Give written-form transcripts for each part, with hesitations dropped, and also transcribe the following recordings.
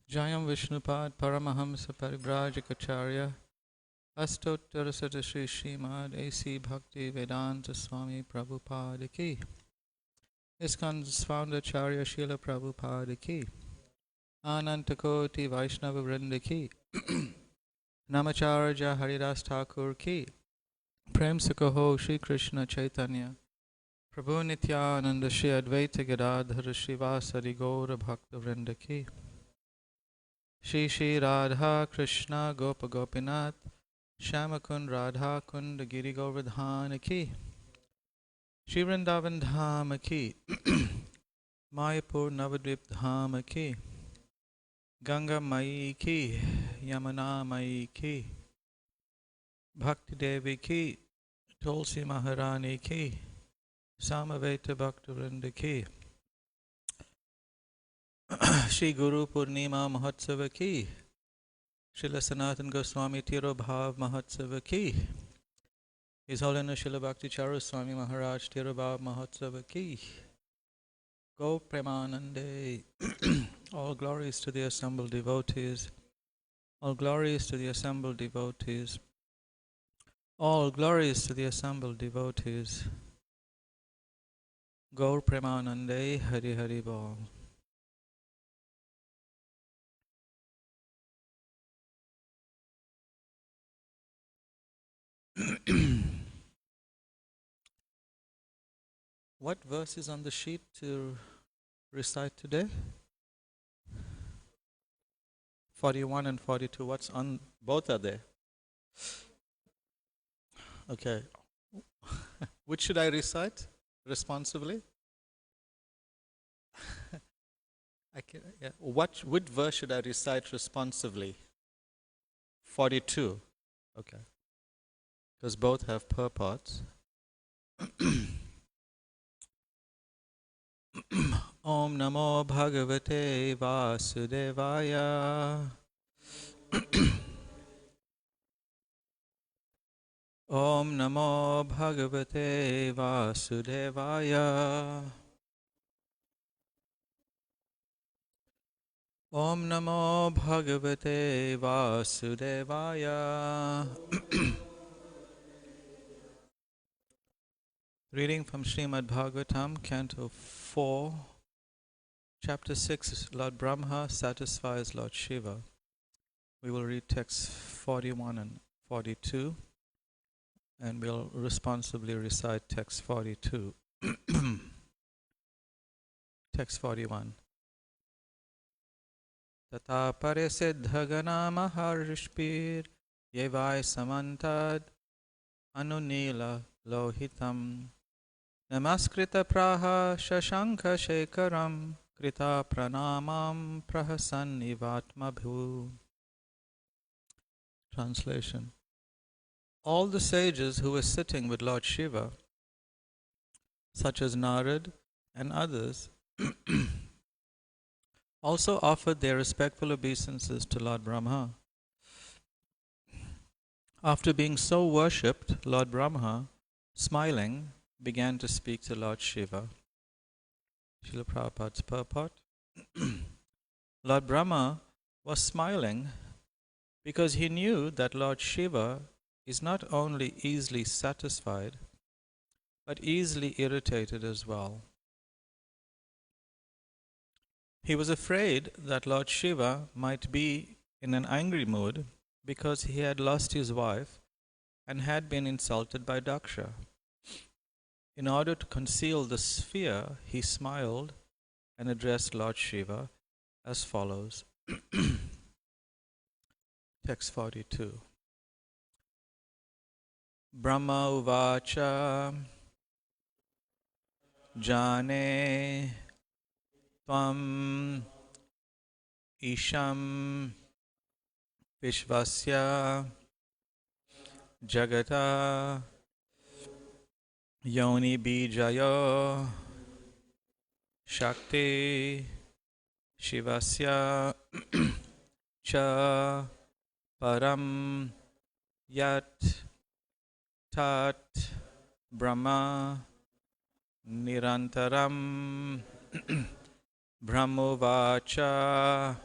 Jayam Vishnupad Paramahamsa Parivrajikacharya Astottarasata Sri Srimad A.C. Bhakti Vedanta Swami Prabhupada Ki ISKCON's founder Charya Srila Prabhupada Ki Anantakoti Vaishnava Vrinda Ki Namacharya Haridas Thakur Ki Prem Sakaho Shri Krishna Chaitanya Prabhu Nityananda Shri Advaita Gadadhara Srivasari Gaura Bhakta Vrinda Ki Shri Shri Radha Krishna Gopa Gopinath Shyamakund Radha Kund Giri Govardhan Ki Shri Vrindavan Dham Ki Mayapur Navadvip Dham Ki Ganga Mai Ki Yamuna Mai Ki Bhakti Devi Ki Tulsi Maharani Ki Samaveta Bhaktivinoda Ki Shri Guru Purnima Mahotsava Ki Srila Sanatana Goswami Tiro Bhav Mahotsava Ki His Holiness Srila Bhakti Charu Swami Maharaj Tiro Bhav Mahotsava Ki Go Premanande All glories to the assembled devotees. All glories to the assembled devotees. All glories to the assembled devotees. Gaur Premanande Hari Hari Bol. What verse is on the sheet to recite today? 41 and 42. What's on? Both are there. Okay. Which should I recite responsibly? Yeah. Which verse should I recite responsively? 42. Okay. Because both have purports. Om Namo Bhagavate Vasudevaya. Om Namo Bhagavate Vasudevaya. Om Namo Bhagavate Vasudevaya. Reading from Srimad Bhagavatam, Canto 4, Chapter 6, Lord Brahma satisfies Lord Shiva. We will read texts 41 and 42, and we'll responsibly recite text 42. Text 41. Tata pare siddhagana maharishpir yevai samantad anunila lohitam namaskrita praha shashankha shekaram krita pranamam prahasannivatmabhu. Translation. All the sages who were sitting with Lord Shiva, such as Narad and others, also offered their respectful obeisances to Lord Brahma. After being so worshipped, Lord Brahma, smiling, began to speak to Lord Shiva. Srila Prabhupada's purport. Lord Brahma was smiling because he knew that Lord Shiva is not only easily satisfied, but easily irritated as well. He was afraid that Lord Shiva might be in an angry mood because he had lost his wife and had been insulted by Daksha. In order to conceal this fear, he smiled and addressed Lord Shiva as follows. Text 42. Brahma uvacha jane tvam isham vishvasya jagata yoni bijayo shakti shivasya cha param yat tat brahma nirantaram brahmovacha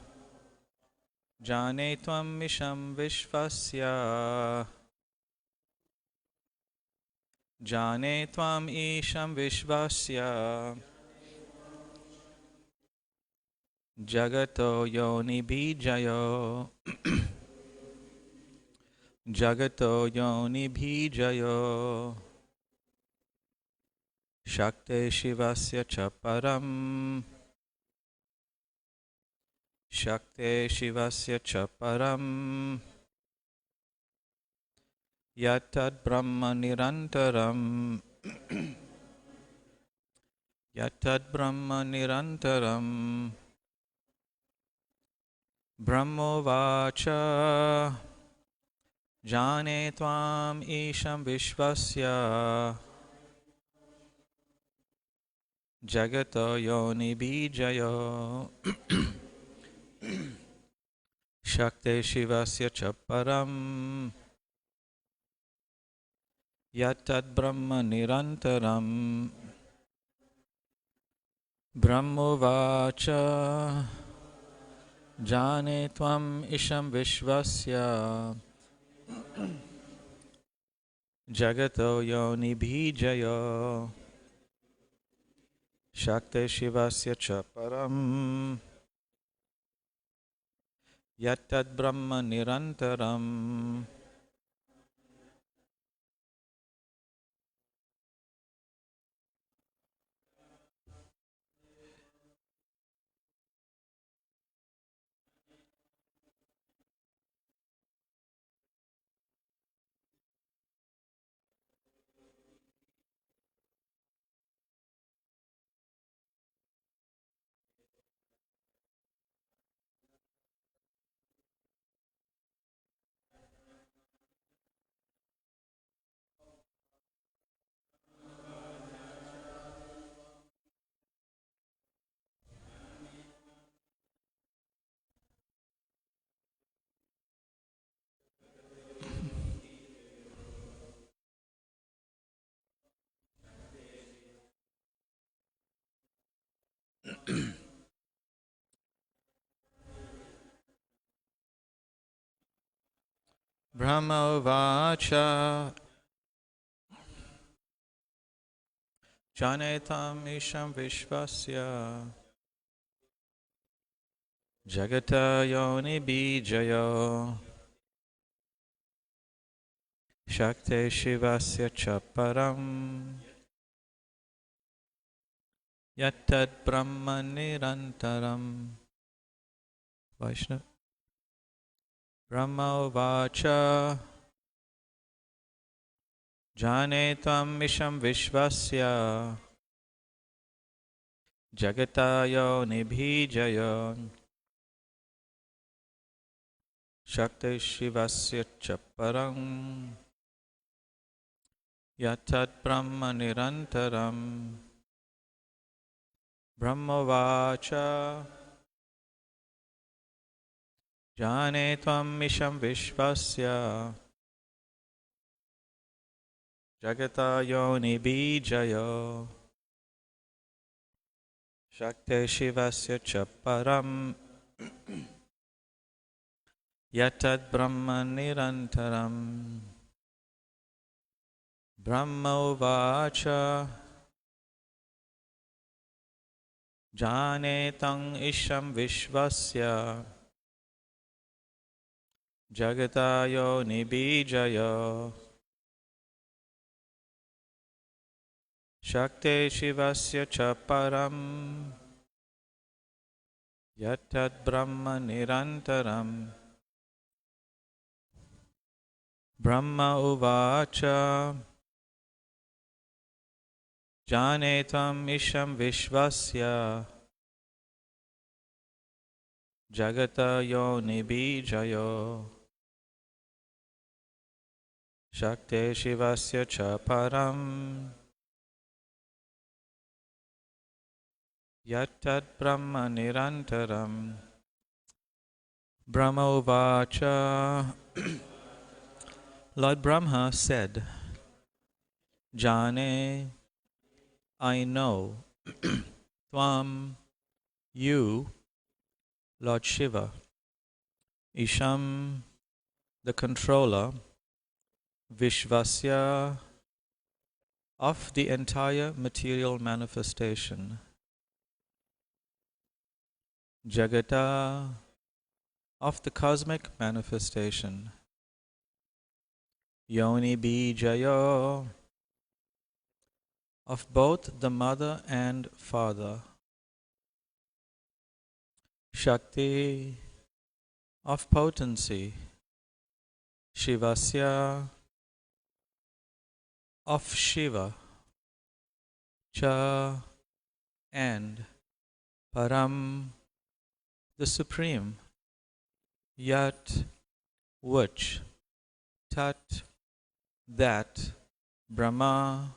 Jane tvam isham vishvasya. Jane tvam isham vishvasya. Jagato yoni bijayo. Jagato yoni bijayo. Shakte shivasya chaparam. Shakte shivasya chaparam. Yatad brahma nirantaram. Yatad brahma nirantaram. Brahmovacha. Jane tvam isham vishvasya. Jagato yoni bijayo. Shakte shivasya chaparam. Yatad brahma nirantaram. Brahmovacha. Jane tvam isham vishvasya. Jagato yoni bijayo. Shakte shivasya chaparam. Yatad brahma nirantaram. Brahmovacha. Jane tam isham vishvasya. Jagata yoni bijayo. Shakte shivasya chaparam. Yatad brahma nirantaram. Vaishnav. Brahmovacha. Jane tvam isham vishvasya. Jagata yoni bijayo. Shakti shivasya chaparam. Yatad brahma nirantaram. Brahmovacha. Jane tvam isham vishvasya. Jagata yoni bijayo. Shakti shivasya chaparam. Yatad brahma nirantaram. Brahmovacha. Jane tang isham vishvasya. Jagata yoni bijayo. Shakte shivasya chaparam. Yatad brahma nirantaram. Brahma uvacha. Jane tvam isham vishvasya. Jagata yoni bijayo. Shakte shivasya chaparam. Yatad brahma nirantaram. Brahma uvacha. Lord Brahma said, Jane, I know, Tvam, you, Lord Shiva, Isham, the controller, Vishvasya, of the entire material manifestation, Jagata, of the cosmic manifestation, Yoni Bijayo, of both the mother and father, Shakti, of potency, Shivasya, of Shiva, Cha, and Param, the supreme, Yat, which, Tat, that, Brahma,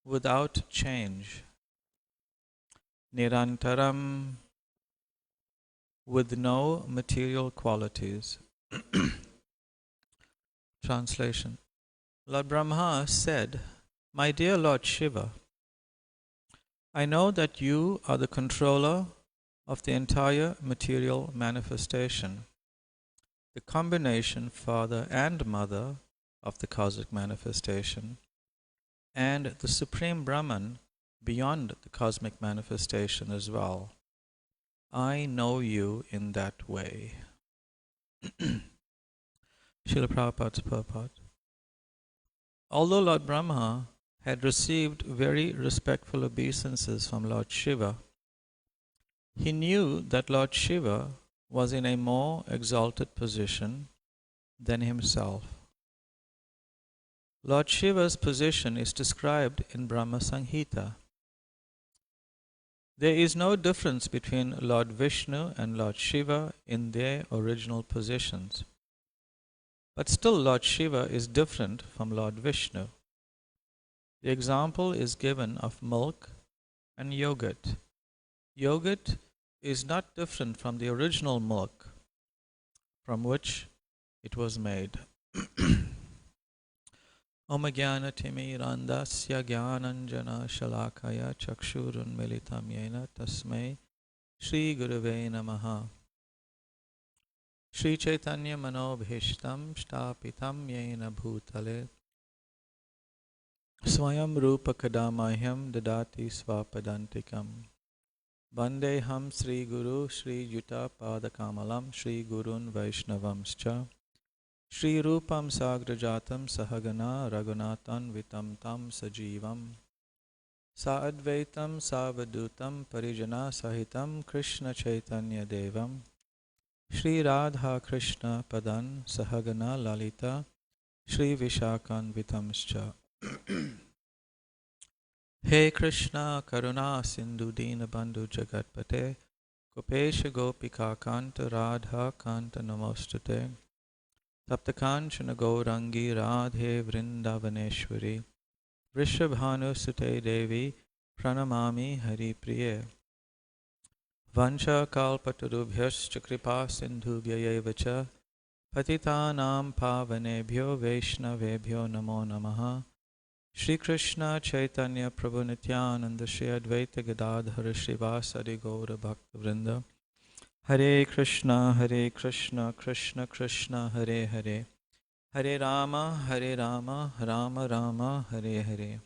without change, Nirantaram, with no material qualities. Translation. Lord Brahma said, "My dear Lord Shiva, I know that you are the controller of the entire material manifestation, the combination father and mother of the cosmic manifestation, and the supreme Brahman beyond the cosmic manifestation as well. I know you in that way." Srila Prabhupada's purport. Although Lord Brahma had received very respectful obeisances from Lord Shiva, he knew that Lord Shiva was in a more exalted position than himself. Lord Shiva's position is described in Brahma Samhita. There is no difference between Lord Vishnu and Lord Shiva in their original positions. But still Lord Shiva is different from Lord Vishnu. The example is given of milk and yogurt. Yogurt is not different from the original milk from which it was made. Om Jnana Timirandasya Jnananjana Shalakaya Chakshurun Militam Yena Tasmai Shri Gurave Namaha. Shri Chaitanya Manobhishtam Shtapitam Yena Bhutale Swayam Rupa Kadamahyam Dadati Swapadantikam. Vandeham Sri Guru Sri Yuta Padakamalam Sri Gurun Vaishnavamscha Shri Rupam Sagrajatam Sahagana Raghunatan Vitam Tam Sajivam Saadvaitam Savadutam Parijana Sahitam Krishna Chaitanya Devam Shri Radha Krishna Padan Sahagana Lalita Shri Vishakan Vitamscha. He Krishna Karuna Sindhu Dina Bandhu Jagatpate Gopesha Gopika Kanta Radha Kanta Namostate Taptakanchana Gaurangi Radhe Vrindavaneshwari Vrishabhanu Sute Devi Pranamami Hari Priye Vancha Kalpatarubhyascha Kripa Sindhubhyayevacha Patitanam Pavanebhyo Vaishnavebhyo Namo Namaha. Shri Krishna Chaitanya Prabhu Nityananda Shri Advaita Gadadhara Srivasadi Gaura Bhakta Vrinda. Hare Krishna Krishna Krishna Hare Hare Hare Rama Rama Rama Hare Hare.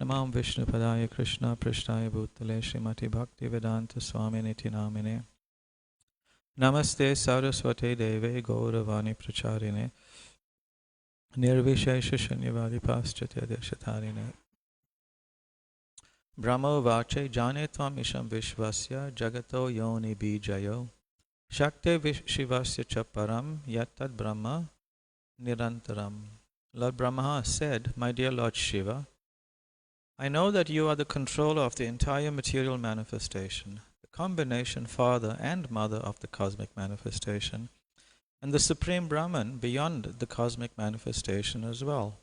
Namam Vishnu Padaya Krishna Prishtaya Bhutale Srimati Bhakti Vedanta Swami Niti Namine. Namaste Saraswate Deve Gauravani Pracharine Nirvishesha Shanyavadi Paschatya Deshatarine. Brahmo Vache Jane Tvam Isham Vishvasya Jagato Yoni Bijayo Shakte Shivasya Chaparam Yattad Brahma Nirantaram. Lord Brahma said, "My dear Lord Shiva, I know that you are the controller of the entire material manifestation, the combination father and mother of the cosmic manifestation, and the supreme Brahman beyond the cosmic manifestation as well.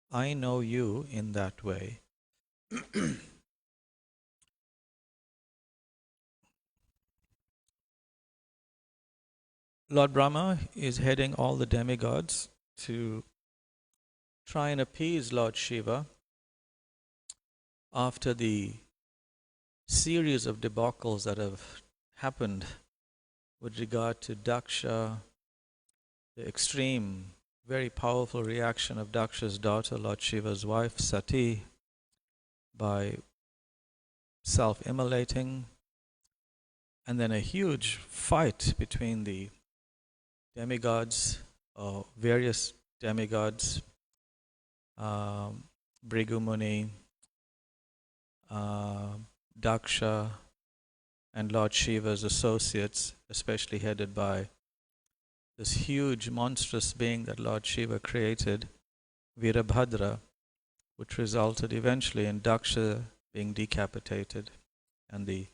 I know you in that way." Lord Brahma is heading all the demigods to try and appease Lord Shiva after the series of debacles that have happened with regard to Daksha, the extreme, very powerful reaction of Daksha's daughter, Lord Shiva's wife, Sati, by self-immolating, and then a huge fight between the demigods, or various demigods, Bhrigu Muni, Daksha, and Lord Shiva's associates, especially headed by this huge monstrous being that Lord Shiva created, Virabhadra, which resulted eventually in Daksha being decapitated and the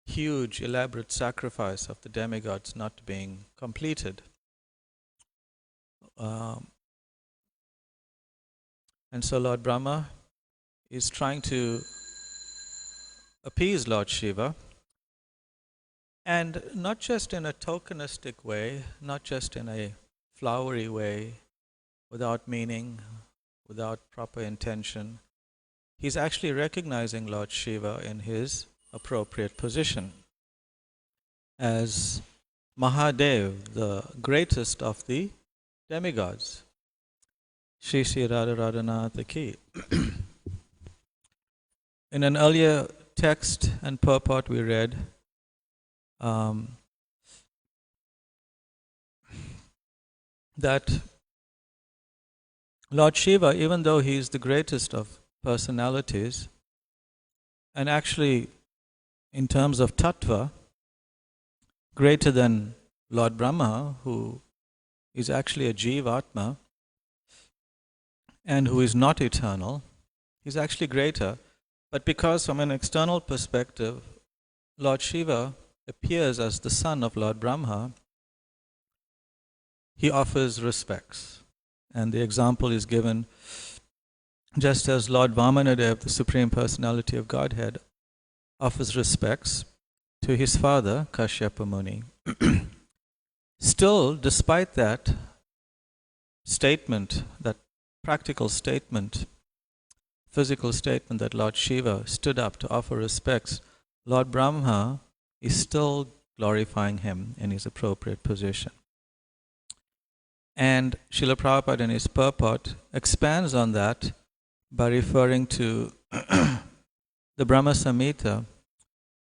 huge elaborate sacrifice of the demigods not being completed. And so Lord Brahma is trying to appease Lord Shiva, and not just in a tokenistic way, not just in a flowery way, without meaning, without proper intention. He's actually recognizing Lord Shiva in his appropriate position as Mahadev, the greatest of the demigods. Shri Shri Radha Radhanath Ki. In an earlier text and purport we read, that Lord Shiva, even though he is the greatest of personalities, and actually in terms of tattva, greater than Lord Brahma, who is actually a Jivatma and who is not eternal, he's actually greater. But because from an external perspective, Lord Shiva appears as the son of Lord Brahma, he offers respects. And the example is given just as Lord Vamanadev, the Supreme Personality of Godhead, offers respects to his father, Kashyapa Muni. Still, despite that statement, that practical statement, physical statement that Lord Shiva stood up to offer respects, Lord Brahma is still glorifying him in his appropriate position. And Srila Prabhupada in his purport expands on that by referring to the Brahma Samhita,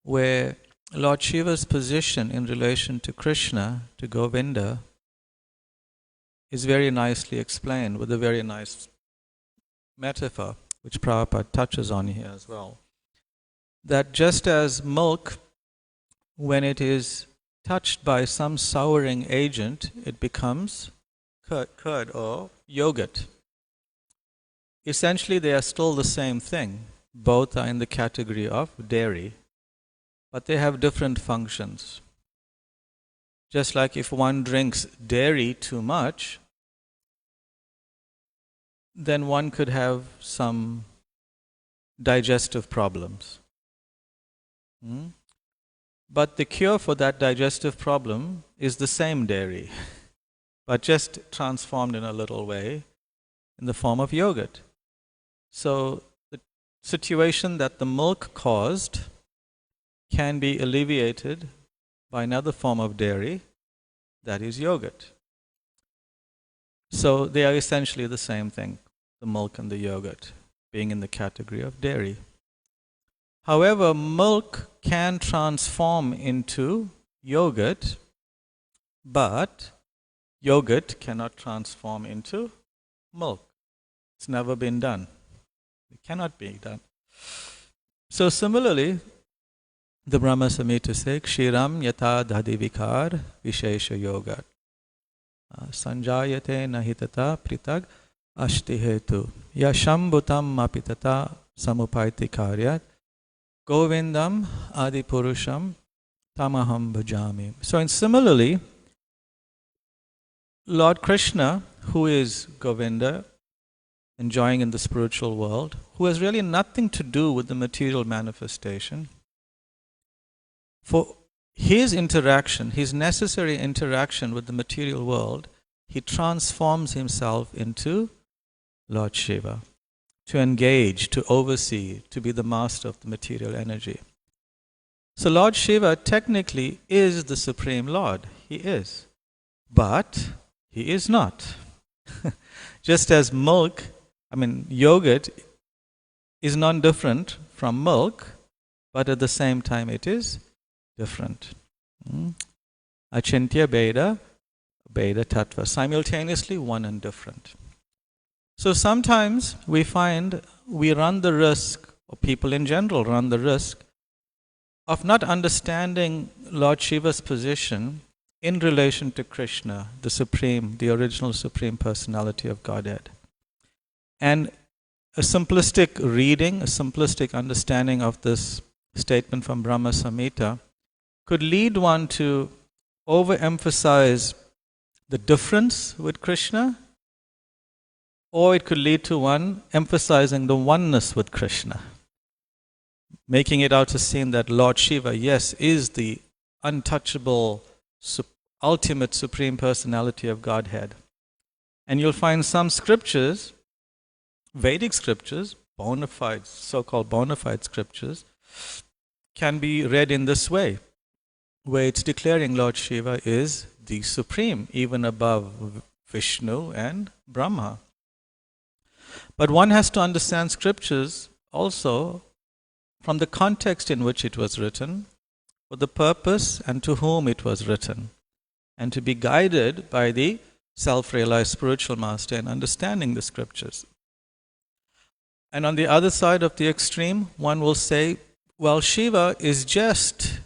where Lord Shiva's position in relation to Krishna, to Govinda, is very nicely explained with a very nice metaphor, which Prabhupada touches on here as well. That just as milk, when it is touched by some souring agent, it becomes curd or yogurt. Essentially, they are still the same thing. Both are in the category of dairy, but they have different functions. Just like if one drinks dairy too much, then one could have some digestive problems. But the cure for that digestive problem is the same dairy, but just transformed in a little way in the form of yogurt. So the situation that the milk caused can be alleviated by another form of dairy, that is yogurt. So they are essentially the same thing, the milk and the yogurt, being in the category of dairy. However, milk can transform into yogurt, but yogurt cannot transform into milk. It's never been done. It cannot be done. So similarly, the Brahma Samhita says, Kshiram yata dhadivikar vishesha yoga. Sanjayate nahitata pritag ashti hetu. Yashambhutam apitata samupaiti karyat. Govindam adipurusham tamaham bhajami. So and similarly, Lord Krishna, who is Govinda, enjoying in the spiritual world, who has really nothing to do with the material manifestation, for his interaction, his necessary interaction with the material world, he transforms himself into Lord Shiva, to engage, to oversee, to be the master of the material energy. So Lord Shiva technically is the Supreme Lord. He is. But he is not. Just as yogurt is non-different from milk, but at the same time it is different. Achintya Beda, Beda Tattva. Simultaneously one and different. So sometimes we find we run the risk, or people in general run the risk, of not understanding Lord Shiva's position in relation to Krishna, the Supreme, the original Supreme Personality of Godhead. And a simplistic reading, a simplistic understanding of this statement from Brahma Samhita could lead one to overemphasize the difference with Krishna, or it could lead to one emphasizing the oneness with Krishna, making it out to seem that Lord Shiva, yes, is the untouchable, ultimate Supreme Personality of Godhead. And you'll find some scriptures, Vedic scriptures, so-called bona fide scriptures, can be read in this way, where it's declaring Lord Shiva is the Supreme, even above Vishnu and Brahma. But one has to understand scriptures also from the context in which it was written, for the purpose and to whom it was written, and to be guided by the self-realized spiritual master in understanding the scriptures. And on the other side of the extreme, one will say, well, Shiva is just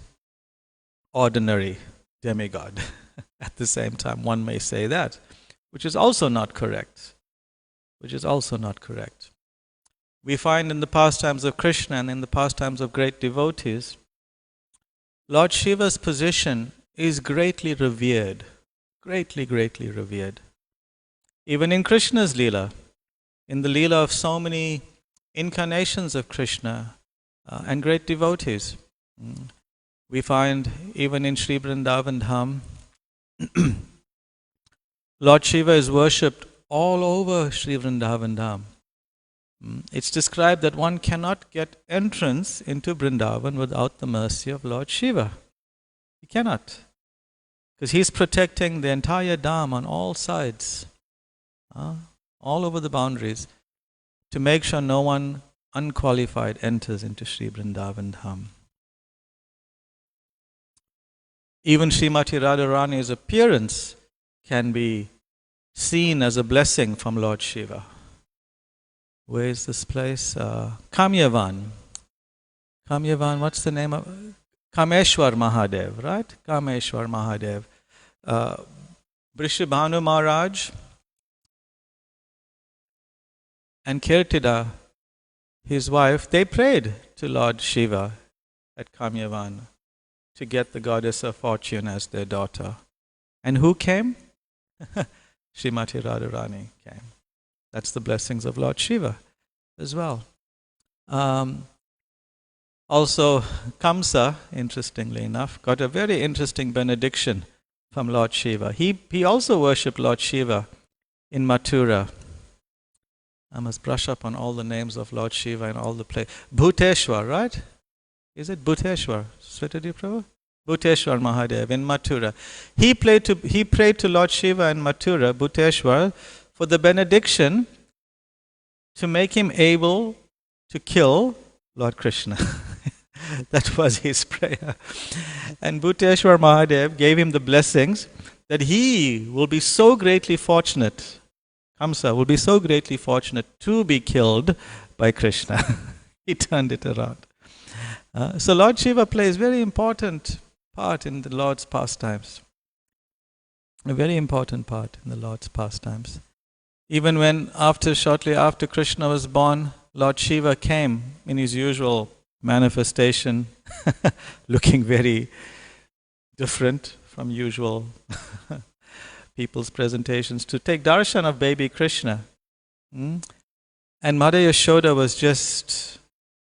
ordinary demigod. At the same time, one may say that, which is also not correct. We find in the pastimes of Krishna and in the pastimes of great devotees, Lord Shiva's position is greatly revered. Greatly revered. Even in Krishna's Leela, in the Leela of so many incarnations of Krishna and great devotees, we find even in Sri Vrindavan Dham, Lord Shiva is worshipped all over Sri Vrindavan Dham. It's described that one cannot get entrance into Vrindavan without the mercy of Lord Shiva. He cannot. Because he's protecting the entire Dham on all sides, all over the boundaries, to make sure no one unqualified enters into Sri Vrindavan Dham. Even Srimati Radharani's appearance can be seen as a blessing from Lord Shiva. Where is this place? Kamyavan. Kamyavan, what's the name of it? Kameshwar Mahadev, right? Kameshwar Mahadev. Vrishabhanu Maharaj and Kirtida, his wife, they prayed to Lord Shiva at Kamyavan to get the goddess of fortune as their daughter. And who came? Srimati Radharani came. That's the blessings of Lord Shiva as well. Also, Kamsa, interestingly enough, got a very interesting benediction from Lord Shiva. He also worshipped Lord Shiva in Mathura. I must brush up on all the names of Lord Shiva and all the places. Bhuteshwar, right? Is it Bhuteshwar? Svetadi Prabhu? Bhuteshwar Mahadev in Mathura. He prayed to Lord Shiva in Mathura, Bhuteshwar, for the benediction to make him able to kill Lord Krishna. That was his prayer. And Bhuteshwar Mahadev gave him the blessings that he will be so greatly fortunate, Kamsa will be so greatly fortunate to be killed by Krishna. He turned it around. So Lord Shiva plays a very important part in the Lord's pastimes. A very important part in the Lord's pastimes. Even when shortly after Krishna was born, Lord Shiva came in his usual manifestation, looking very different from usual people's presentations, to take darshan of baby Krishna. And Mother Yashoda was just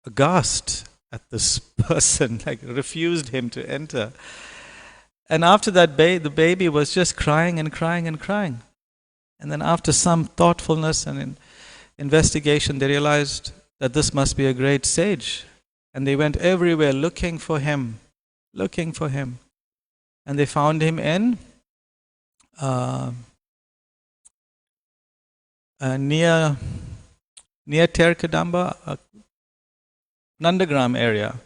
aghast at this person, refused him to enter. And after that, the baby was just crying and crying and crying. And then after some thoughtfulness and investigation, they realized that this must be a great sage. And they went everywhere looking for him looking for him. And they found him in near Terkadamba, Nandagram area,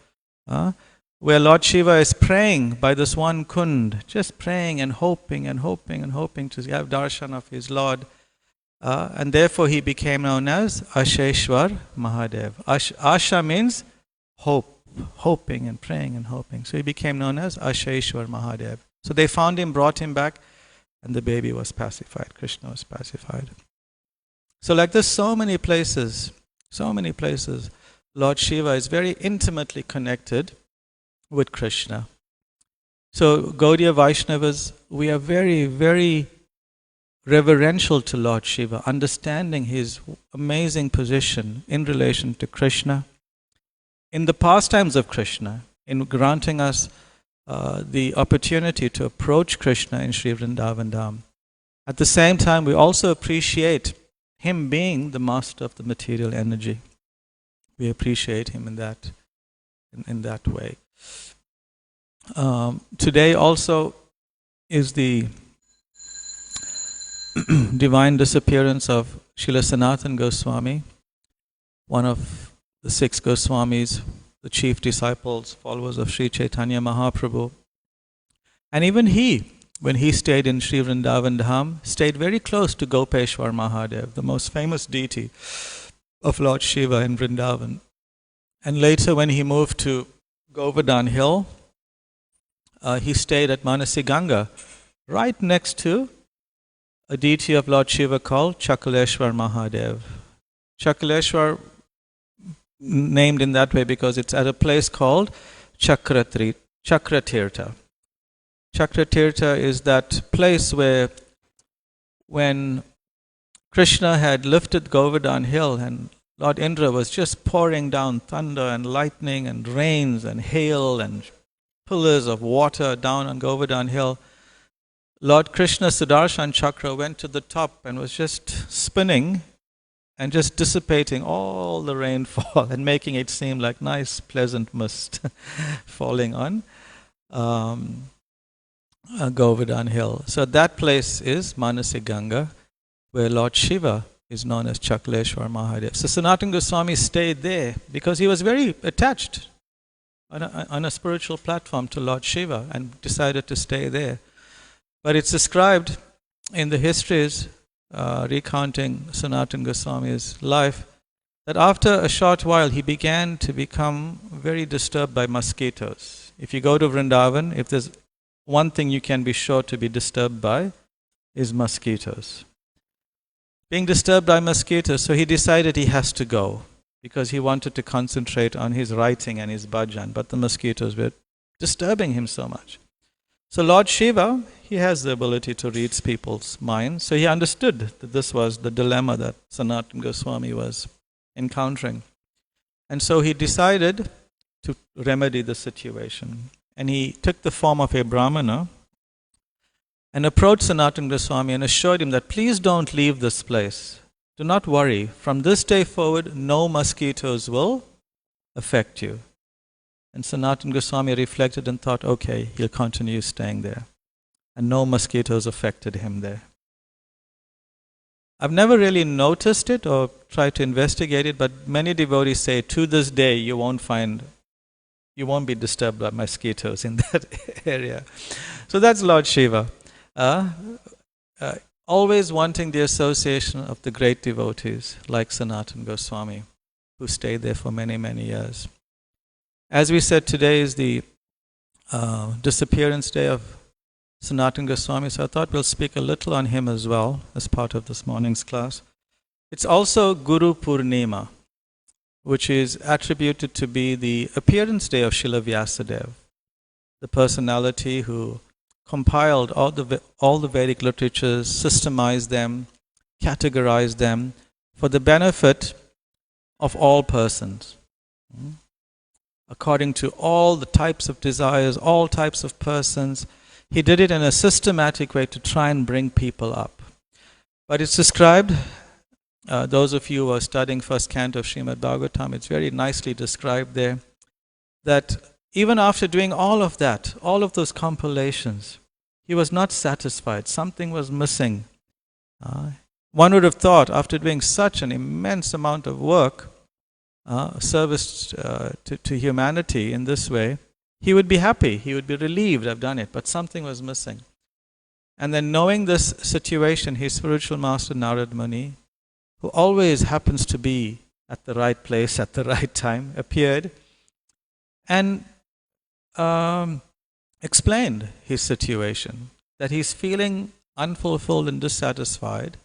where Lord Shiva is praying by this one kund, just praying and hoping and hoping and hoping to have darshan of his Lord. And therefore he became known as Asheshwar Mahadev. Asha means hope, hoping and praying and hoping. So he became known as Asheshwar Mahadev. So they found him, brought him back, and the baby was pacified. Krishna was pacified. So like this, so many places, Lord Shiva is very intimately connected with Krishna. So Gaudiya Vaishnavas, we are very, very reverential to Lord Shiva, understanding his amazing position in relation to Krishna, in the pastimes of Krishna, in granting us the opportunity to approach Krishna in Sri Vrindavan Dham. At the same time, we also appreciate him being the master of the material energy. We appreciate him in that way. Today also is the divine disappearance of Srila Sanatana Goswami, one of the 6 Goswamis, the chief disciples, followers of Sri Chaitanya Mahaprabhu. And even he, when he stayed in Sri Vrindavan Dham, stayed very close to Gopeshwar Mahadev, the most famous deity of Lord Shiva in Vrindavan. And later when he moved to Govardhan Hill, he stayed at Manasiganga, right next to a deity of Lord Shiva called Chakaleshwar Mahadev. Chakaleshwar, named in that way because it's at a place called Chakratirtha. Chakratirtha is that place where when Krishna had lifted Govardhan Hill and Lord Indra was just pouring down thunder and lightning and rains and hail and pillars of water down on Govardhan Hill, Lord Krishna Sudarshan Chakra went to the top and was just spinning and just dissipating all the rainfall and making it seem like nice, pleasant mist falling on Govardhan Hill. So that place is Manasiganga, where Lord Shiva is known as Chakaleshwar Mahadev. So Sanatana Goswami stayed there because he was very attached on a spiritual platform to Lord Shiva and decided to stay there. But it's described in the histories recounting Sanatana Goswami's life that after a short while he began to become very disturbed by mosquitoes. If you go to Vrindavan, if there's one thing you can be sure to be disturbed by, is mosquitoes. Being disturbed by mosquitoes, so he decided he has to go because he wanted to concentrate on his writing and his bhajan, but the mosquitoes were disturbing him so much. So Lord Shiva, he has the ability to read people's minds, so he understood that this was the dilemma that Sanatana Goswami was encountering. And so he decided to remedy the situation. And he took the form of a Brahmana and approached Sanatana Goswami and assured him that please don't leave this place. Do not worry. From this day forward, no mosquitoes will affect you. And Sanatana Goswami reflected and thought, okay, he'll continue staying there. And no mosquitoes affected him there. I've never really noticed it or tried to investigate it, but many devotees say to this day you won't be disturbed by mosquitoes in that area. So that's Lord Shiva. Always wanting the association of the great devotees like Sanatana Goswami, who stayed there for many, many years. As we said, today is the disappearance day of Sanatana Goswami, so I thought we'll speak a little on him as well as part of this morning's class. It's also Guru Purnima, which is attributed to be the appearance day of Srila Vyasadeva, the personality who compiled all the Vedic literatures, systemized them, categorized them for the benefit of all persons. According to all the types of desires, all types of persons, he did it in a systematic way to try and bring people up. But it's described, those of you who are studying first canto of Srimad Bhagavatam, it's very nicely described there, that even after doing all of that, all of those compilations, he was not satisfied. Something was missing. One would have thought, after doing such an immense amount of work, service to humanity in this way, he would be happy, he would be relieved, I've done it, but something was missing. And then, knowing this situation, his spiritual master Narad Muni, who always happens to be at the right place at the right time, appeared and explained his situation, that he's feeling unfulfilled and dissatisfied.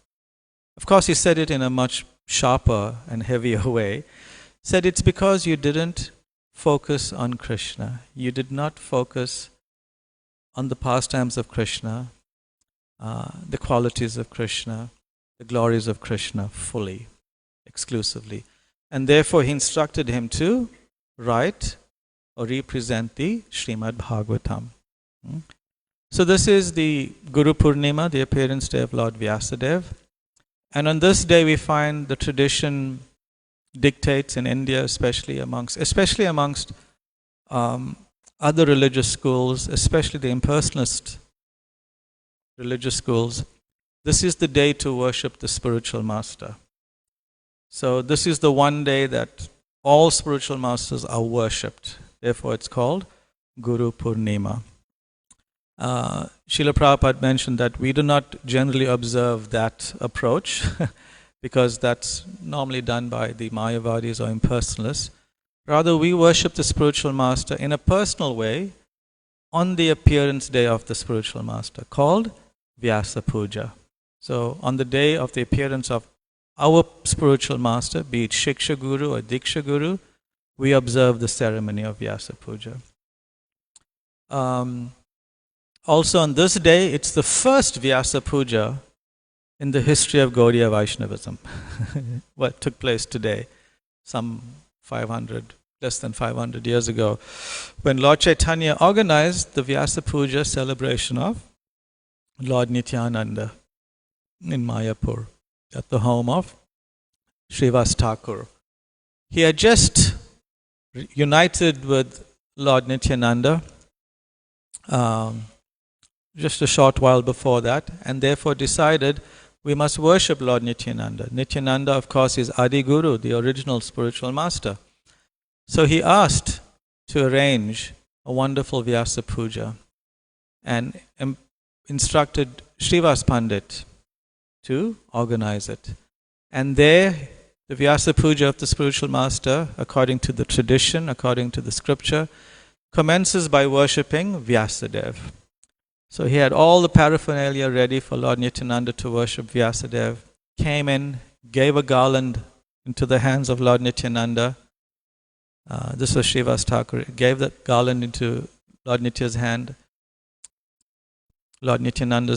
Of course, he said it in a much sharper and heavier way. Said it's because you didn't focus on Krishna. You did not focus on the pastimes of Krishna, the qualities of Krishna, the glories of Krishna fully, exclusively. And therefore he instructed him to write or represent the Srimad Bhagavatam. So this is the Guru Purnima, the appearance day of Lord Vyasadeva. And on this day we find the tradition dictates in India, especially amongst other religious schools, especially the impersonalist religious schools, this is the day to worship the spiritual master. So this is the one day that all spiritual masters are worshipped. Therefore it's called Guru Purnima. Srila Prabhupada mentioned that we do not generally observe that approach because that's normally done by the Mayavadis or impersonalists. Rather, we worship the spiritual master in a personal way on the appearance day of the spiritual master, called Vyasa Puja. So on the day of the appearance of our spiritual master, be it Shiksha Guru or Diksha Guru, we observe the ceremony of Vyasa Puja. Also on this day, it's the first Vyasa Puja in the history of Gaudiya Vaishnavism. What took place today, some less than 500 years ago, when Lord Chaitanya organized the Vyasa Puja celebration of Lord Nityananda in Mayapur at the home of Srivas Thakur. He had just united with Lord Nityananda just a short while before that, and therefore decided we must worship Lord Nityananda. Nityananda, of course, is Adi Guru, the original spiritual master. So he asked to arrange a wonderful Vyasa Puja and instructed Srivas Pandit to organize it. And there, the Vyasa Puja of the spiritual master, according to the tradition, according to the scripture, commences by worshipping Vyasadeva. So he had all the paraphernalia ready for Lord Nityananda to worship Vyasadeva, came in, gave a garland into the hands of Lord Nityananda. This was Srivas Thakur, gave that garland into Lord Nityananda's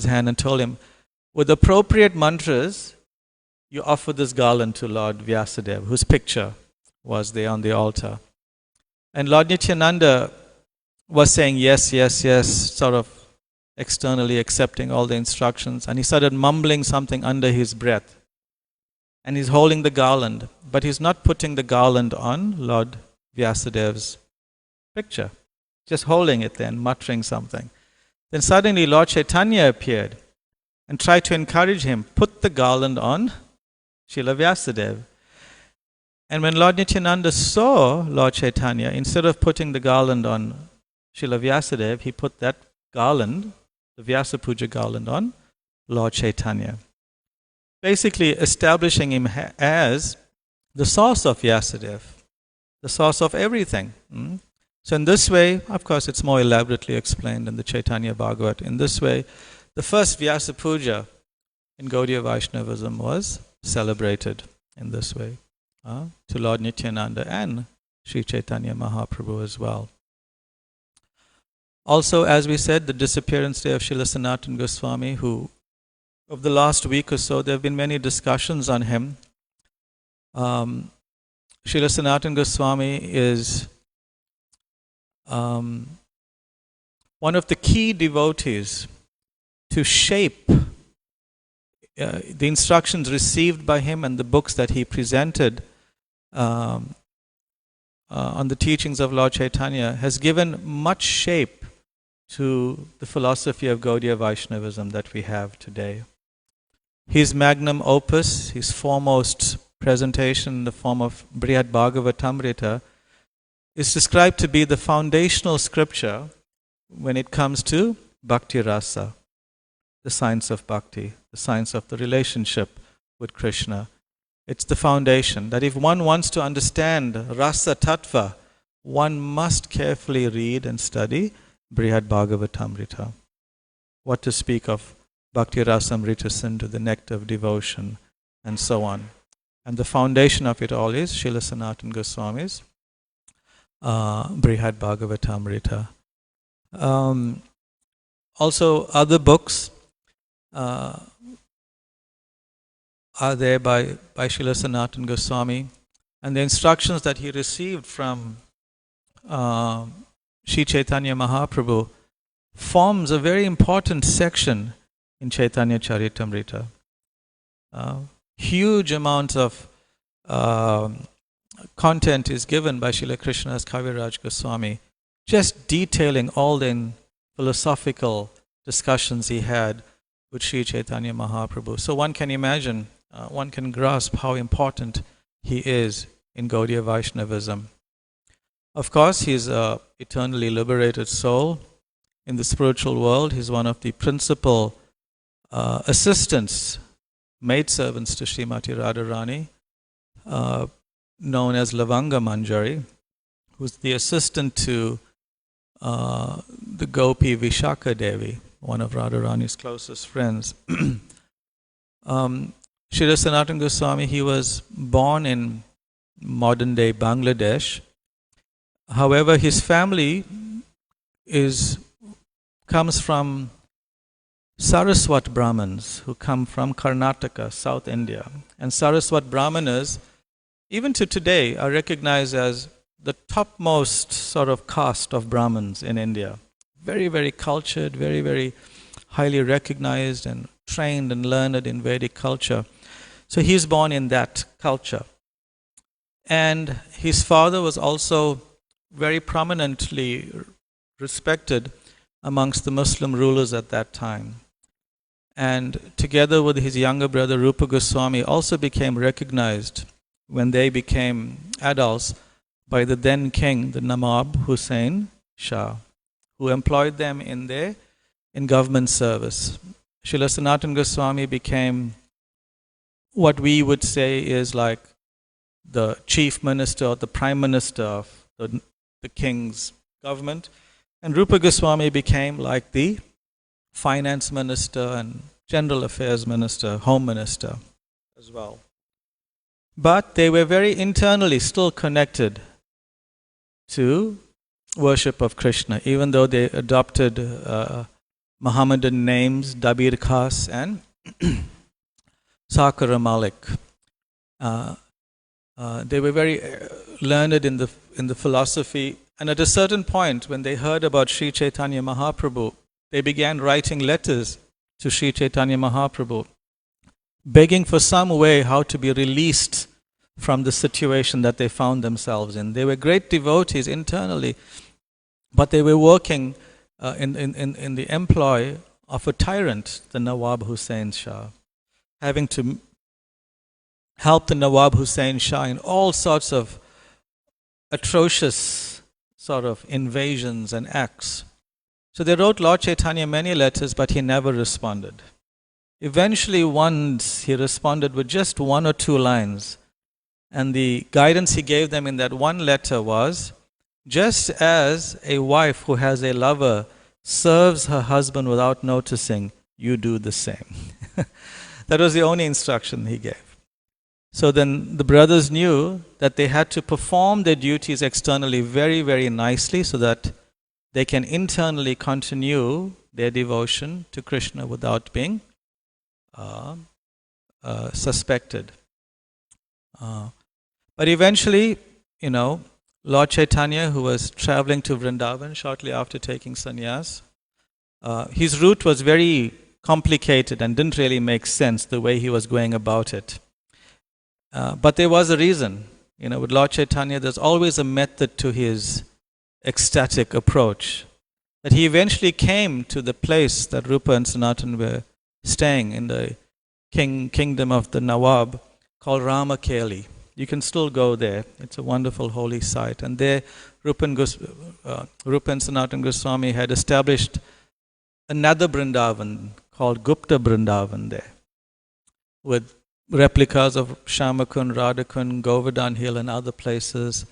hand, and told him, with appropriate mantras, you offer this garland to Lord Vyasadeva, whose picture was there on the altar. And Lord Nityananda was saying yes, yes, yes, sort of externally accepting all the instructions, and he started mumbling something under his breath. And he's holding the garland, but he's not putting the garland on Lord Vyasadeva's picture, just holding it there and muttering something. Then suddenly Lord Chaitanya appeared and tried to encourage him, put the garland on Srila Vyasadeva. And when Lord Nityananda saw Lord Chaitanya, instead of putting the garland on Srila Vyasadeva, he put that garland, the Vyasa Puja garland, on Lord Chaitanya, basically establishing him as the source of Vyasadeva, the source of everything. So in this way, of course it's more elaborately explained in the Chaitanya Bhagavat, in this way, the first Vyasa Puja in Gaudiya Vaishnavism was celebrated in this way to Lord Nityananda and Sri Chaitanya Mahaprabhu as well. Also, as we said, the disappearance day of Srila Sanatana Goswami, who, of the last week or so, there have been many discussions on him. Srila Sanatana Goswami is one of the key devotees to shape the instructions received by him and the books that he presented on the teachings of Lord Chaitanya has given much shape to the philosophy of Gaudiya Vaishnavism that we have today. His magnum opus, his foremost presentation in the form of Brihad Bhagavatamrita, is described to be the foundational scripture when it comes to Bhakti Rasa, the science of bhakti, the science of the relationship with Krishna. It's the foundation that if one wants to understand Rasa Tattva, one must carefully read and study Brihad Bhagavatamrita. What to speak of Bhakti Rasamrita Sindhu, the nectar of devotion, and so on. And the foundation of it all is Srila Sanatana Goswami's Brihad Bhagavatamrita. Also, other books are there by Srila Sanatana Goswami, and the instructions that he received from Sri Chaitanya Mahaprabhu forms a very important section in Chaitanya Charitamrita. Huge amounts of content is given by Srila Krishnadas Kaviraj Goswami, just detailing all the philosophical discussions he had with Sri Chaitanya Mahaprabhu. So one can imagine, one can grasp how important he is in Gaudiya Vaishnavism. Of course, he's an eternally liberated soul in the spiritual world. He's one of the principal assistants, maidservants to Srimati Radharani, known as Lavanga Manjari, who's the assistant to the Gopi Vishaka Devi, one of Radharani's closest friends. Srila Sanatana Goswami, he was born in modern-day Bangladesh. However, his family comes from Saraswat Brahmins, who come from Karnataka, South India. And Saraswat Brahmanas, even to today, are recognized as the topmost sort of caste of Brahmins in India. Very, very cultured, very, very highly recognized and trained and learned in Vedic culture. So he's born in that culture. And his father was also very prominently respected amongst the Muslim rulers at that time. And together with his younger brother Rupa Goswami also became recognized when they became adults by the then king, the Nawab Hussain Shah, who employed them in government service. Srila Sanatana Goswami became what we would say is like the chief minister or the prime minister of the king's government. And Rupa Goswami became like the finance minister and general affairs minister, home minister as well. But they were very internally still connected to worship of Krishna, even though they adopted Muhammadan names, Dabir Khas and Sakara Malik. They were very learned in the philosophy, and at a certain point, when they heard about Sri Chaitanya Mahaprabhu, they began writing letters to Sri Chaitanya Mahaprabhu, begging for some way how to be released from the situation that they found themselves in. They were great devotees internally, but they were working in the employ of a tyrant, the Nawab Hussain Shah, having to help the Nawab Hussain Shah in all sorts of atrocious sort of invasions and acts. So they wrote Lord Chaitanya many letters, but he never responded. Eventually once he responded with just one or two lines, and the guidance he gave them in that one letter was, just as a wife who has a lover serves her husband without noticing, you do the same. That was the only instruction he gave. So then the brothers knew that they had to perform their duties externally very, very nicely so that they can internally continue their devotion to Krishna without being suspected. But eventually, Lord Chaitanya, who was traveling to Vrindavan shortly after taking sannyas, his route was very complicated and didn't really make sense the way he was going about it. But there was a reason. With Lord Chaitanya, there's always a method to his ecstatic approach. That he eventually came to the place that Rupa and Sanatan were staying in the kingdom of the Nawab called Ramakeli. You can still go there. It's a wonderful holy site. And there, Rupa and Sanatan Goswami had established another Vrindavan called Gupta Vrindavan there, with replicas of Shamakund, Radhakund, Govardhan Hill and other places,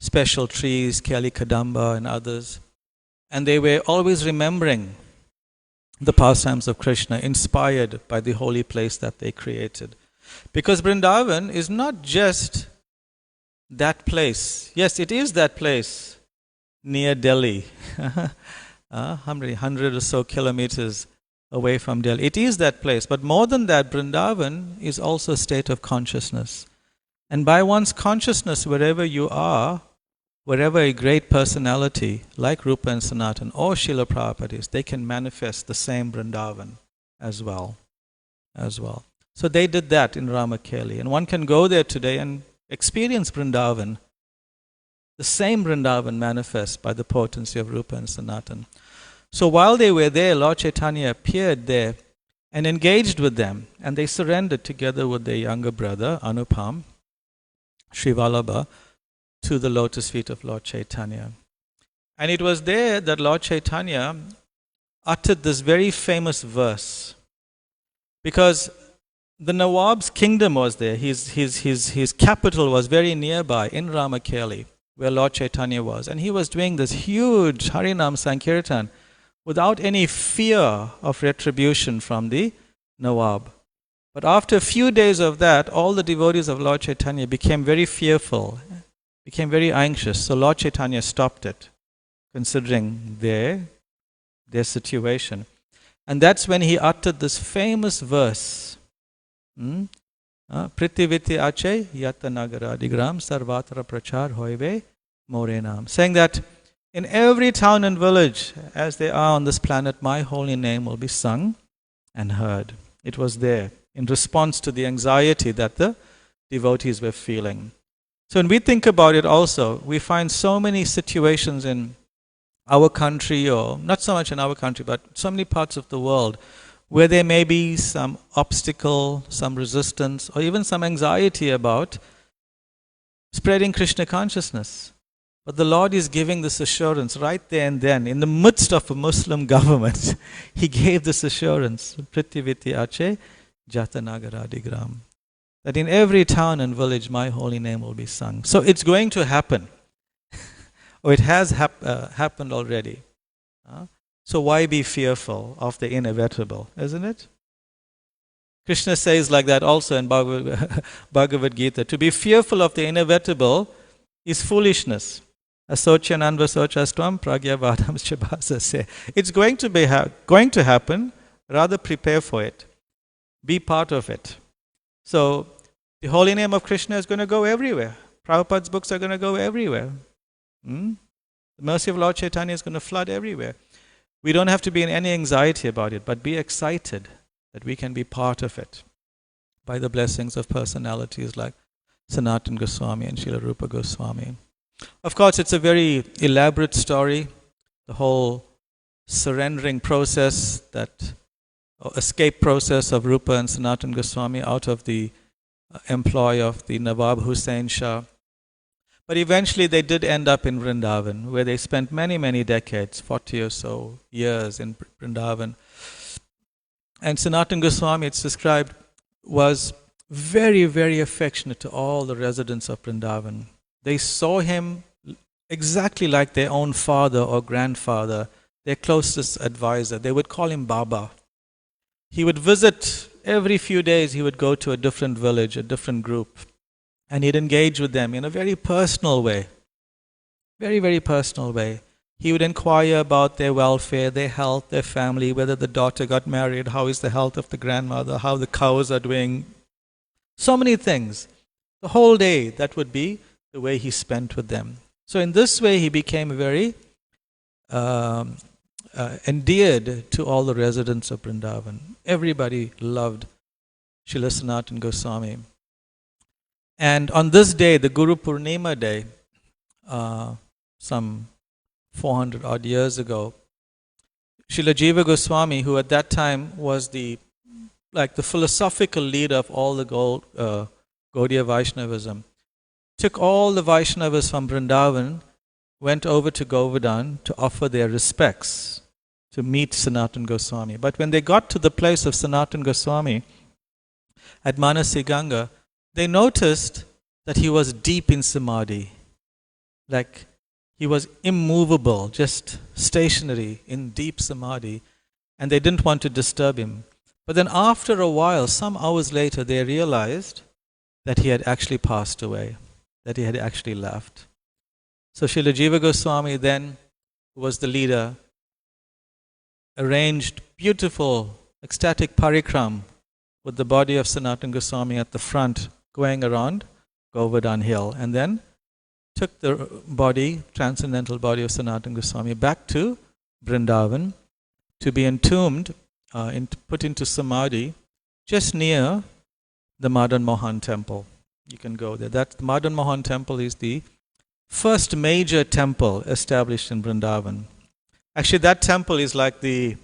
special trees, Kali Kadamba and others. And they were always remembering the pastimes of Krishna, inspired by the holy place that they created. Because Vrindavan is not just that place. Yes, it is that place near Delhi, 100 or so kilometers away from Delhi. It is that place. But more than that, Vrindavan is also a state of consciousness. And by one's consciousness, wherever you are, wherever a great personality like Rupa and Sanatan or Srila Prabhupada is, they can manifest the same Vrindavan as well. So they did that in Ramakeli. And one can go there today and experience Vrindavan. The same Vrindavan manifests by the potency of Rupa and Sanatan. So while they were there, Lord Chaitanya appeared there and engaged with them. And they surrendered together with their younger brother, Anupam, Sri Vallabha, to the lotus feet of Lord Chaitanya. And it was there that Lord Chaitanya uttered this very famous verse. Because the Nawab's kingdom was there. His capital was very nearby in Ramakeli, where Lord Chaitanya was. And he was doing this huge Harinam Sankirtan without any fear of retribution from the Nawab. But after a few days of that, all the devotees of Lord Chaitanya became very fearful, became very anxious. So Lord Chaitanya stopped it, considering their situation. And that's when he uttered this famous verse. Pritiviti ache yata nagaradigram sarvatra prachar hoive morenam. Saying that in every town and village, as they are on this planet, my holy name will be sung and heard. It was there in response to the anxiety that the devotees were feeling. So when we think about it also, we find so many situations in our country, or not so much in our country, but so many parts of the world, where there may be some obstacle, some resistance, or even some anxiety about spreading Krishna consciousness. But the Lord is giving this assurance right there and then, in the midst of a Muslim government. He gave this assurance, Pritiviti ache jatanagaradigram, that in every town and village my holy name will be sung. So it's going to happen. Or it has happened already. So why be fearful of the inevitable, isn't it? Krishna says like that also in Bhagavad Gita. To be fearful of the inevitable is foolishness. Asocyananvasochastvam pragyavadam chabhasase. It's going to happen. Rather prepare for it. Be part of it. So the holy name of Krishna is going to go everywhere. Prabhupada's books are going to go everywhere. The mercy of Lord Chaitanya is going to flood everywhere. We don't have to be in any anxiety about it, but be excited that we can be part of it by the blessings of personalities like Sanatan Goswami and Srila Rupa Goswami. Of course, it's a very elaborate story, the whole surrendering process, that escape process of Rupa and Sanatan Goswami out of the employ of the Nawab Hussain Shah. But eventually they did end up in Vrindavan, where they spent many, many decades, 40 or so years in Vrindavan. And Sanatan Goswami, it's described, was very, very affectionate to all the residents of Vrindavan. They saw him exactly like their own father or grandfather, their closest advisor. They would call him Baba. He would visit every few days, he would go to a different village, a different group. And he'd engage with them in a very personal way. Very, very personal way. He would inquire about their welfare, their health, their family, whether the daughter got married, how is the health of the grandmother, how the cows are doing. So many things. The whole day, that would be the way he spent with them. So in this way, he became very endeared to all the residents of Vrindavan. Everybody loved Srila Sanatan Goswami. And on this day, the Guru Purnima day, some 400 odd years ago, Srila Jiva Goswami, who at that time was the philosophical leader of all the Gaudiya Vaishnavism, took all the Vaishnavas from Vrindavan, went over to Govardhan to offer their respects, to meet Sanatana Goswami. But when they got to the place of Sanatana Goswami at Manasi Ganga, they noticed that he was deep in samadhi, like he was immovable, just stationary in deep samadhi, and they didn't want to disturb him. But then after a while, some hours later, they realized that he had actually passed away, that he had actually left. So Srila Jiva Goswami then, who was the leader, arranged beautiful, ecstatic parikram with the body of Sanatana Goswami at the front, going around Govardhan Hill, and then took the body, transcendental body of Sanatana Goswami, back to Vrindavan to be entombed, put into samadhi, just near the Madan Mohan temple. You can go there. That Madan Mohan temple is the first major temple established in Vrindavan. Actually, that temple is like the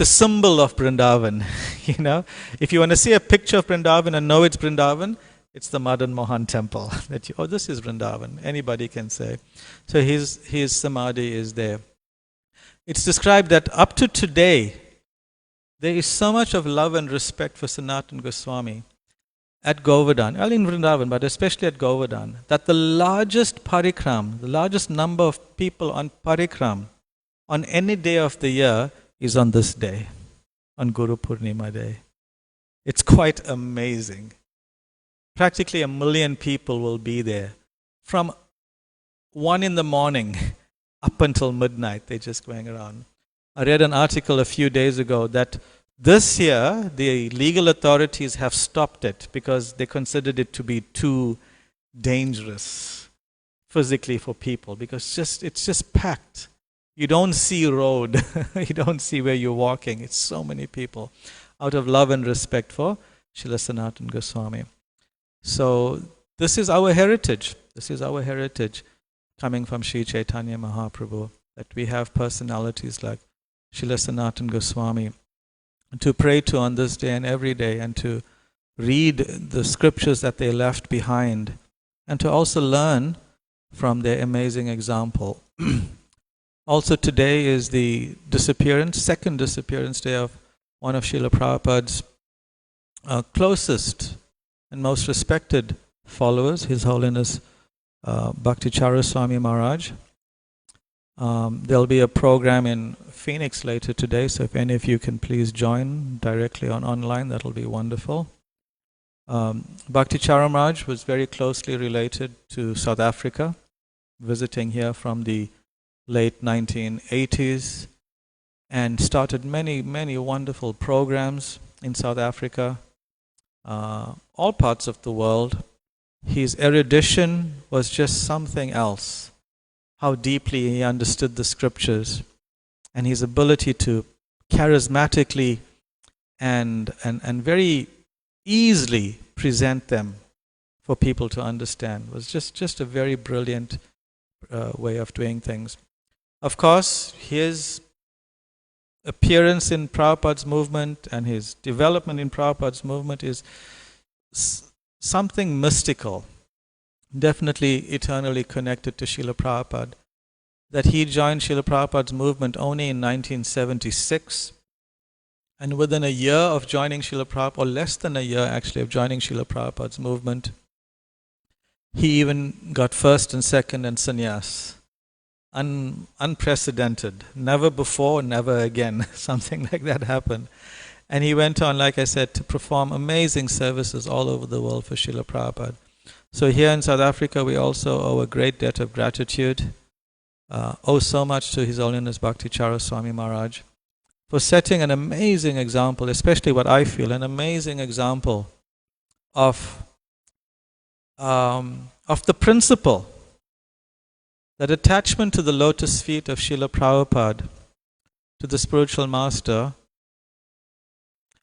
symbol of Vrindavan. You know, if you want to see a picture of Vrindavan and know it's Vrindavan, it's the Madan Mohan temple. This is Vrindavan. Anybody can say. So his samadhi is there. It's described that up to today, there is so much of love and respect for Sanatana Goswami at Govardhan, well in Vrindavan, but especially at Govardhan, that the largest parikram, the largest number of people on parikram on any day of the year is on this day, on Guru Purnima day. It's quite amazing. Practically 1 million people will be there. From 1 in the morning up until midnight, they're just going around. I read an article a few days ago that this year the legal authorities have stopped it because they considered it to be too dangerous physically for people, because it's just packed. You don't see road, you don't see where you're walking. It's so many people, out of love and respect for Srila Sanatana Goswami. So this is our heritage. This is our heritage coming from Sri Chaitanya Mahaprabhu, that we have personalities like Srila Sanatana Goswami to pray to on this day and every day, and to read the scriptures that they left behind, and to also learn from their amazing example. Also today is the second disappearance day of one of Srila Prabhupada's closest and most respected followers, His Holiness Bhakti Charaswami Maharaj. There'll be a program in Phoenix later today, so if any of you can please join directly online, that'll be wonderful. Bhakti Chara Maharaj was very closely related to South Africa, visiting here from the late 1980s, and started many, many wonderful programs in South Africa, all parts of the world. His erudition was just something else. How deeply he understood the scriptures, and his ability to charismatically and very easily present them for people to understand was just a very brilliant way of doing things. Of course, his appearance in Prabhupada's movement and his development in Prabhupada's movement is something mystical, definitely eternally connected to Srila Prabhupada. That he joined Srila Prabhupada's movement only in 1976, and within a year of joining Srila Prabhupada, or less than a year actually of joining Srila Prabhupada's movement, he even got first and second and sannyas. Unprecedented. Never before, never again. Something like that happened. And he went on, like I said, to perform amazing services all over the world for Srila Prabhupada. So here in South Africa, we also owe a great debt of gratitude. Owe so much to His Holiness Bhakti Charaswami Maharaj for setting an amazing example, especially what I feel, an amazing example of the principle that attachment to the lotus feet of Srila Prabhupada, to the spiritual master,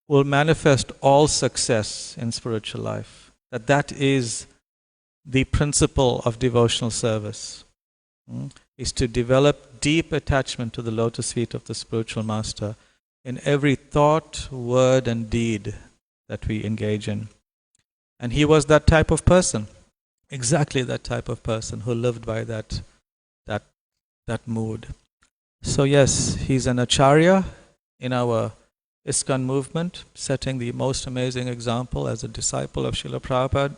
will manifest all success in spiritual life. that is the principle of devotional service, is to develop deep attachment to the lotus feet of the spiritual master in every thought, word and deed that we engage in. And he was that type of person, exactly that type of person who lived by that mood. So yes, he's an acharya in our ISKCON movement, setting the most amazing example as a disciple of Srila Prabhupada.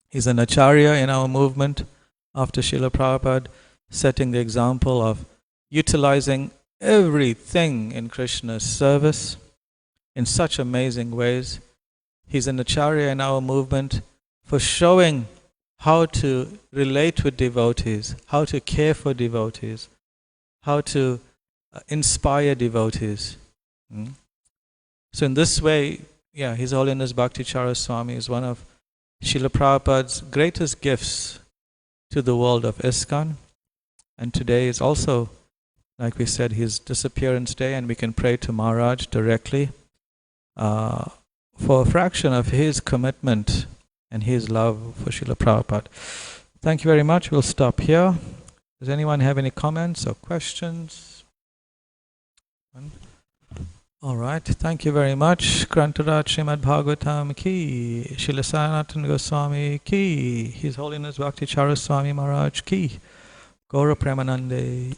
He's an acharya in our movement after Srila Prabhupada, setting the example of utilizing everything in Krishna's service in such amazing ways. He's an acharya in our movement for showing how to relate with devotees, how to care for devotees, how to inspire devotees. So in this way, His Holiness Bhakticharya Swami is one of Srila Prabhupada's greatest gifts to the world of ISKCON. And today is also, like we said, his disappearance day, and we can pray to Maharaj directly for a fraction of his commitment and his love for Srila Prabhupada. Thank you very much. We'll stop here. Does anyone have any comments or questions? All right. Thank you very much. Grantaraj Srimad Bhagavatam ki, Srila Sanatana Goswami ki, His Holiness Bhakticharya Swami Maharaj ki, Gaura Premanande.